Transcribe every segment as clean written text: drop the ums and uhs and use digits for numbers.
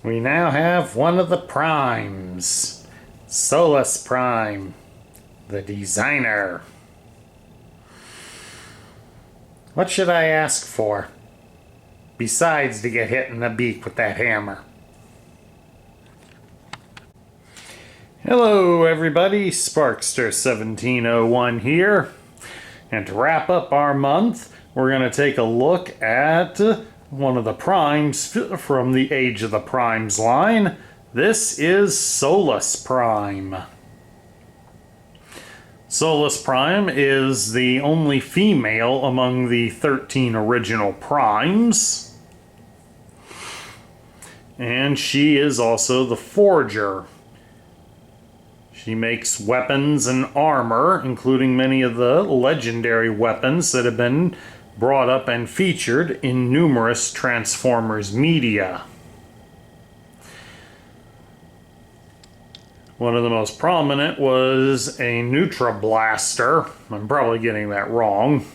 We now have one of the primes, Solus Prime, the designer. What should I ask for, besides to get hit in the beak with that hammer? Hello everybody, Sparkster1701 here. And to wrap up our month, we're going to take a look at one of the primes from the Age of the Primes line. This is Solus Prime. Solus Prime is the only female among the 13 original primes. And she is also the forger. She makes weapons and armor, including many of the legendary weapons that have been brought up and featured in numerous Transformers media. One of the most prominent was a Neutra Blaster. I'm probably getting that wrong.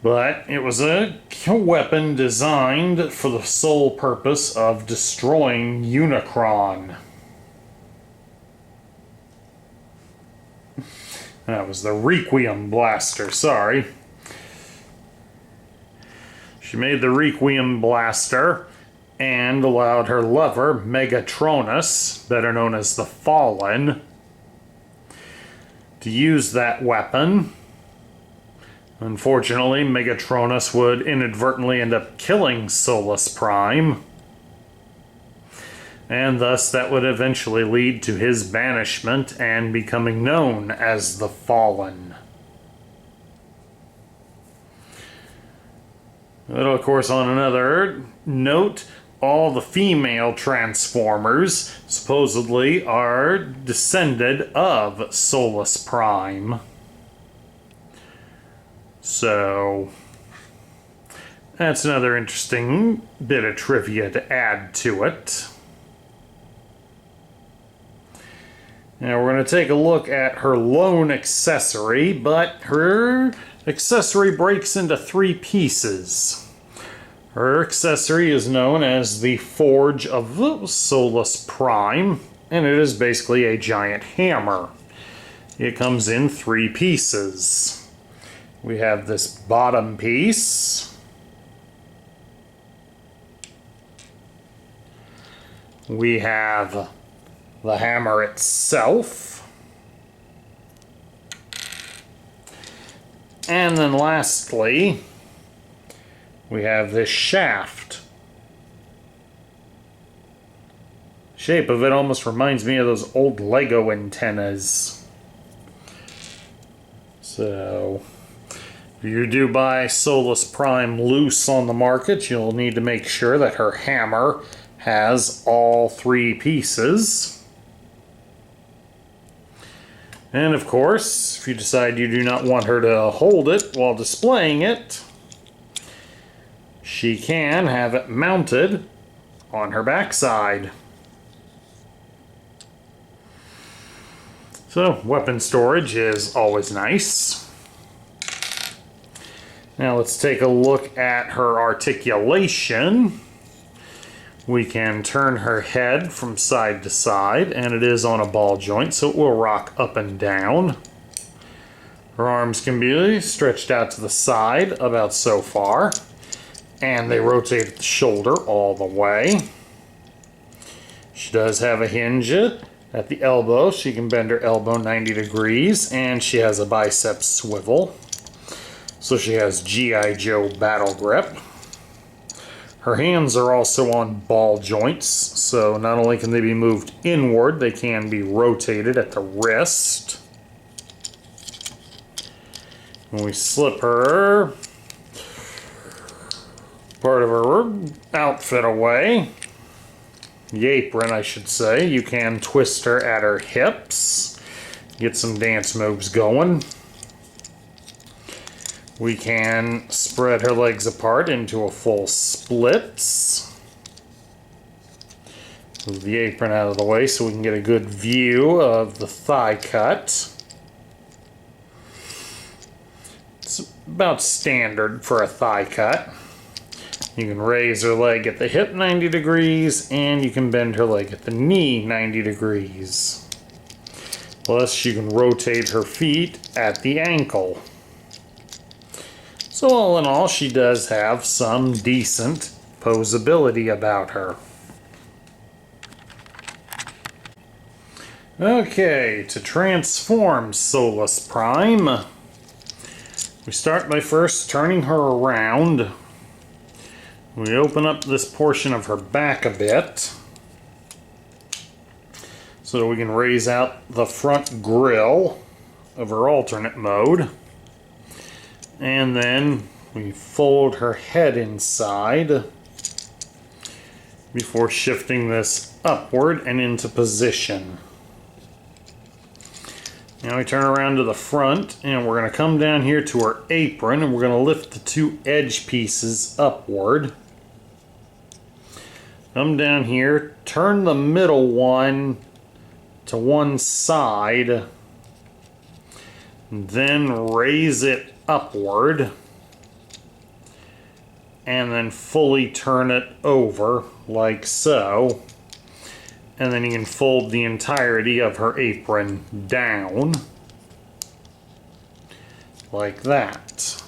But it was a weapon designed for the sole purpose of destroying Unicron. That was the Requiem Blaster, sorry. She made the Requiem Blaster and allowed her lover, Megatronus, better known as the Fallen, to use that weapon. Unfortunately, Megatronus would inadvertently end up killing Solus Prime, and thus that would eventually lead to his banishment and becoming known as the Fallen. But of course, on another note, all the female Transformers supposedly are descended of Solus Prime. So that's another interesting bit of trivia to add to it. Now we're going to take a look at her lone accessory, but her accessory breaks into three pieces. Her accessory is known as the Forge of Solus Prime, and it is basically a giant hammer. It comes in three pieces. We have this bottom piece. We have the hammer itself. And then lastly, we have this shaft. The shape of it almost reminds me of those old Lego antennas. So, if you do buy Solus Prime loose on the market, you'll need to make sure that her hammer has all three pieces. And of course, if you decide you do not want her to hold it while displaying it, she can have it mounted on her backside. So, weapon storage is always nice. Now let's take a look at her articulation. We can turn her head from side to side, and it is on a ball joint, so it will rock up and down. Her arms can be stretched out to the side, about so far, and they rotate at the shoulder all the way. She does have a hinge at the elbow. She can bend her elbow 90 degrees, and she has a bicep swivel. So she has G.I. Joe battle grip. Her hands are also on ball joints, so not only can they be moved inward, they can be rotated at the wrist. When we slip her part of her outfit away, the apron I should say, you can twist her at her hips, get some dance moves going. We can spread her legs apart into a full splits. Move the apron out of the way so we can get a good view of the thigh cut. It's about standard for a thigh cut. You can raise her leg at the hip 90 degrees, and you can bend her leg at the knee 90 degrees. Plus, you can rotate her feet at the ankle. So all in all, she does have some decent posability about her. Okay, to transform Solus Prime, we start by first turning her around. We open up this portion of her back a bit so that we can raise out the front grille of her alternate mode. And then we fold her head inside before shifting this upward and into position. Now we turn around to the front, and we're going to come down here to her apron, and we're going to lift the two edge pieces upward. Come down here, turn the middle one to one side, then raise it upward, and then fully turn it over like so. And then you can fold the entirety of her apron down like that.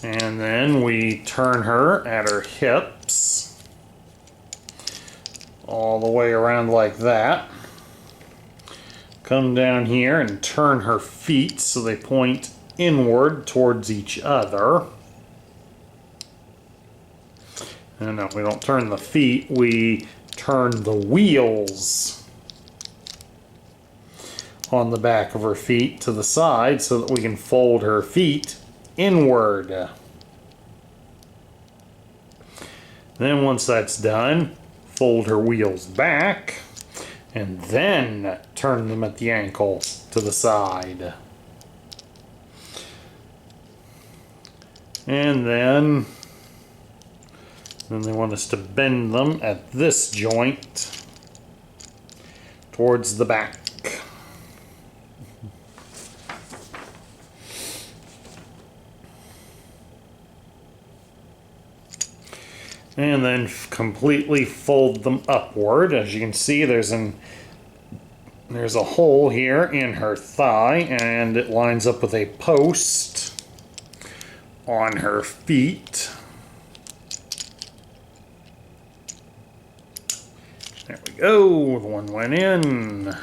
And then we turn her at her hips all the way around like that. Come down here and turn her feet so they point inward towards each other. No, we don't turn the feet, we turn the wheels on the back of her feet to the side so that we can fold her feet inward. Then once that's done, fold her wheels back and then turn them at the ankle to the side. And then they want us to bend them at this joint towards the back. And then completely fold them upward. As you can see, there's a hole here in her thigh, and it lines up with a post on her feet. There we go, the one went in.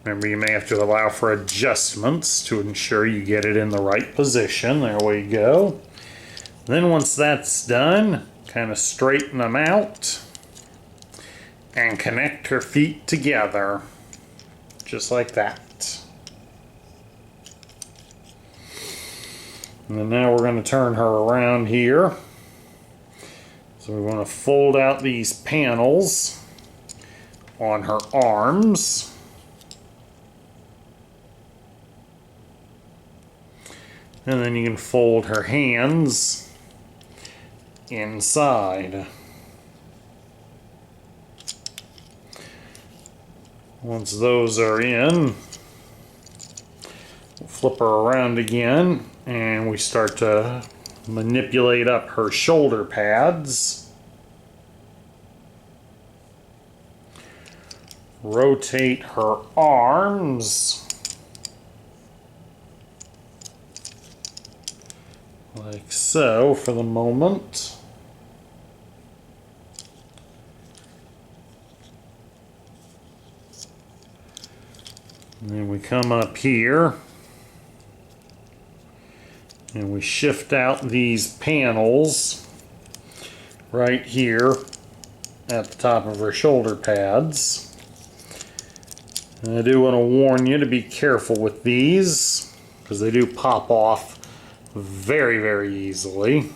Remember, you may have to allow for adjustments to ensure you get it in the right position. There we go. Then once that's done, kind of straighten them out and connect her feet together, just like that. And then now we're going to turn her around here. So we want to fold out these panels on her arms. And then you can fold her hands inside. Once those are in, we'll flip her around again and we start to manipulate up her shoulder pads. Rotate her arms like so for the moment. And then we come up here and we shift out these panels right here at the top of her shoulder pads. And I do want to warn you to be careful with these because they do pop off very, very easily.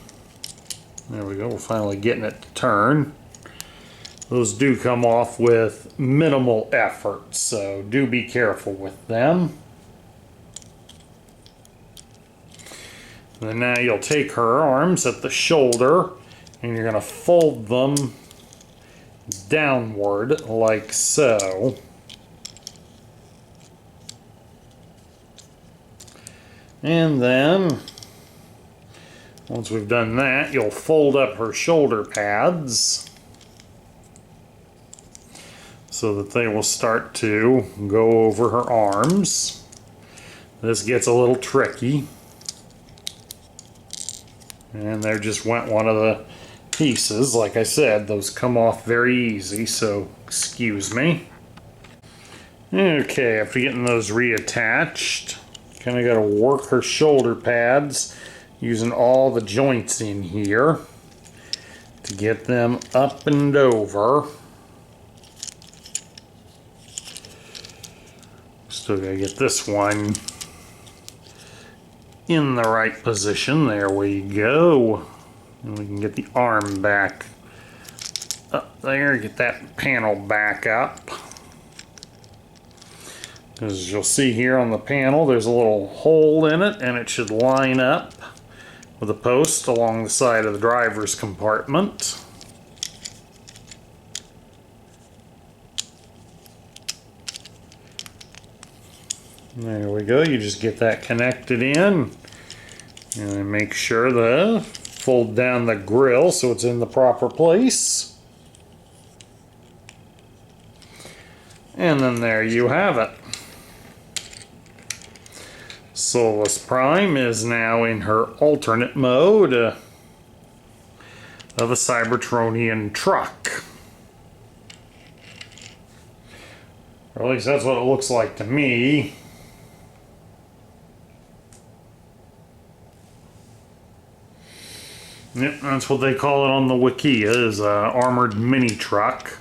There we go, we're finally getting it to turn. Those do come off with minimal effort, so do be careful with them. And then now you'll take her arms at the shoulder and you're going to fold them downward like so. And then Once we've done that, you'll fold up her shoulder pads so that they will start to go over her arms. This gets a little tricky. And there just went one of the pieces. Like I said, those come off very easy, so excuse me. Okay, after getting those reattached, kind of got to work her shoulder pads using all the joints in here to get them up and over. Still got to get this one in the right position. There we go. And we can get the arm back up there, get that panel back up. As you'll see here on the panel, there's a little hole in it, and it should line up with a post along the side of the driver's compartment. There we go. You just get that connected in, and then make sure to fold down the grill so it's in the proper place. And then there you have it. Solus Prime is now in her alternate mode of a Cybertronian truck. Or at least that's what it looks like to me. Yep, that's what they call it on the Wikia, is an armored mini truck.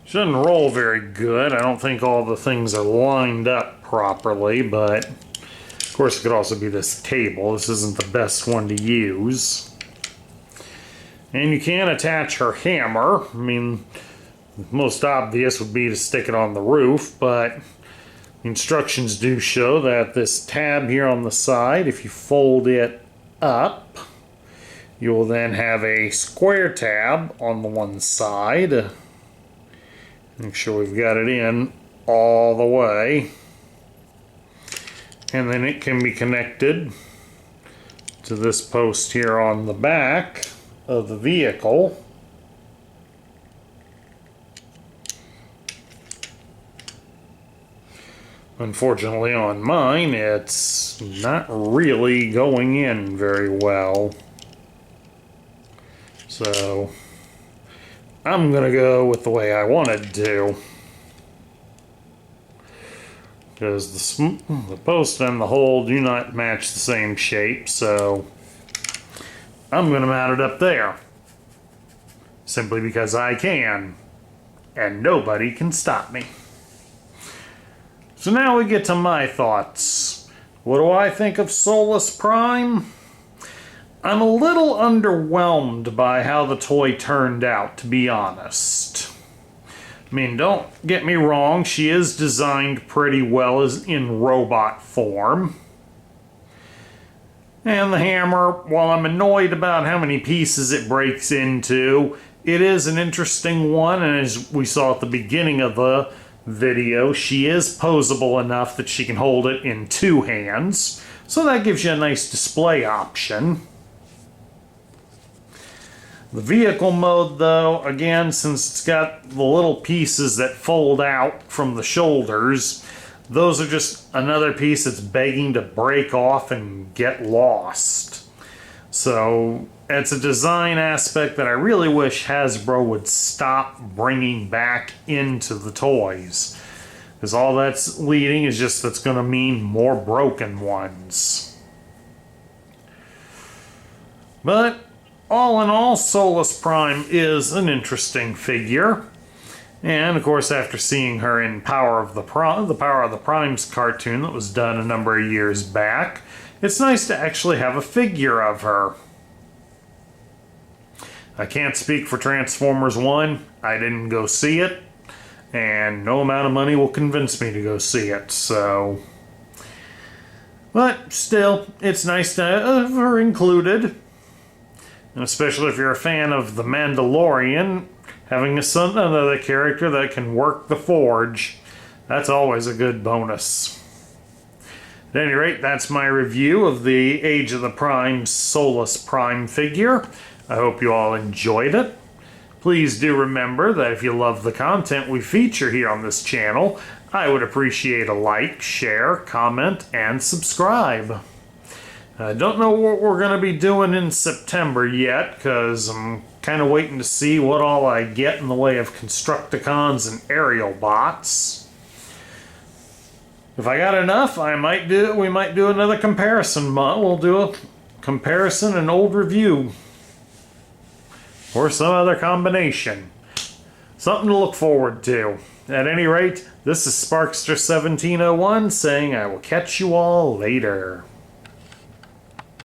Shouldn't roll very good. I don't think all the things are lined up properly, but of course it could also be this table. This isn't the best one to use. And you can attach her hammer. I mean, the most obvious would be to stick it on the roof, but the instructions do show that this tab here on the side, if you fold it up, you will then have a square tab on the one side. Make sure we've got it in all the way. And then it can be connected to this post here on the back of the vehicle. Unfortunately on mine, it's not really going in very well. So I'm gonna go with the way I wanted to, because the post and the hole do not match the same shape, so I'm gonna mount it up there, simply because I can, and nobody can stop me. So now we get to my thoughts. What do I think of Solus Prime? I'm a little underwhelmed by how the toy turned out, to be honest. I mean, don't get me wrong, she is designed pretty well as in robot form. And the hammer, while I'm annoyed about how many pieces it breaks into, it is an interesting one, and as we saw at the beginning of the video, she is posable enough that she can hold it in two hands, so that gives you a nice display option. The vehicle mode, though, again, since it's got the little pieces that fold out from the shoulders, those are just another piece that's begging to break off and get lost. So it's a design aspect that I really wish Hasbro would stop bringing back into the toys, because all that's leading is just that's going to mean more broken ones. But all in all, Solus Prime is an interesting figure. And of course, after seeing her in Power of the Primes cartoon that was done a number of years back, it's nice to actually have a figure of her. I can't speak for Transformers 1. I didn't go see it, and no amount of money will convince me to go see it, so. But still, it's nice to have her included. And especially if you're a fan of The Mandalorian, having another character that can work the forge, that's always a good bonus. At any rate, that's my review of the Age of the Prime Solus Prime figure. I hope you all enjoyed it. Please do remember that if you love the content we feature here on this channel, I would appreciate a like, share, comment, and subscribe. I don't know what we're going to be doing in September yet, because I'm kind of waiting to see what all I get in the way of Constructicons and aerial bots. If I got enough, we might do another comparison month. We'll do a comparison and old review. Or some other combination. Something to look forward to. At any rate, this is Sparkster1701 saying I will catch you all later.